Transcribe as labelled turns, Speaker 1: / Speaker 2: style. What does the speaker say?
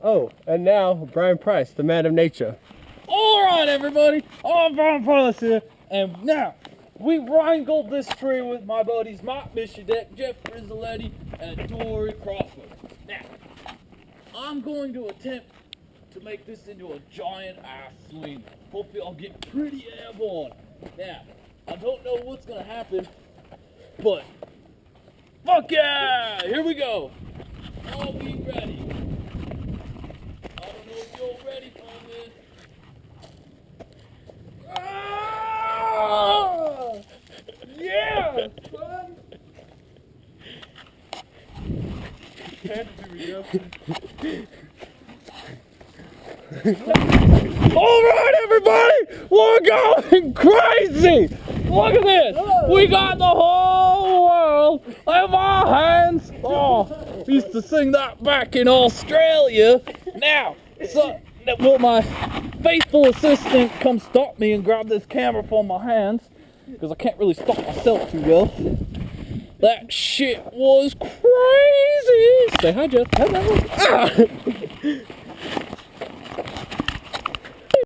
Speaker 1: Oh, and now Brian Price, the man of nature.
Speaker 2: Alright everybody, I'm Brian Price here, and now we wrangled this tree with my buddies Mike Bishadek, Jeff Rizzoletti, and Tori Crawford. Now, I'm going to attempt to make this into a giant ass swing. Hopefully I'll get pretty airborne. Now, I don't know what's gonna happen, but fuck yeah! Here we go! Are we ready? I don't know if you're ready for this. Ah! Yeah, son! Alright everybody, we're going crazy! Look at this! We got the whole world in our hands! Oh, used to sing that back in Australia. Now, will my faithful assistant come stop me and grab this camera from my hands? Because I can't really stop myself too well. That shit was crazy! Say hi, Jeff. Hello. Ah!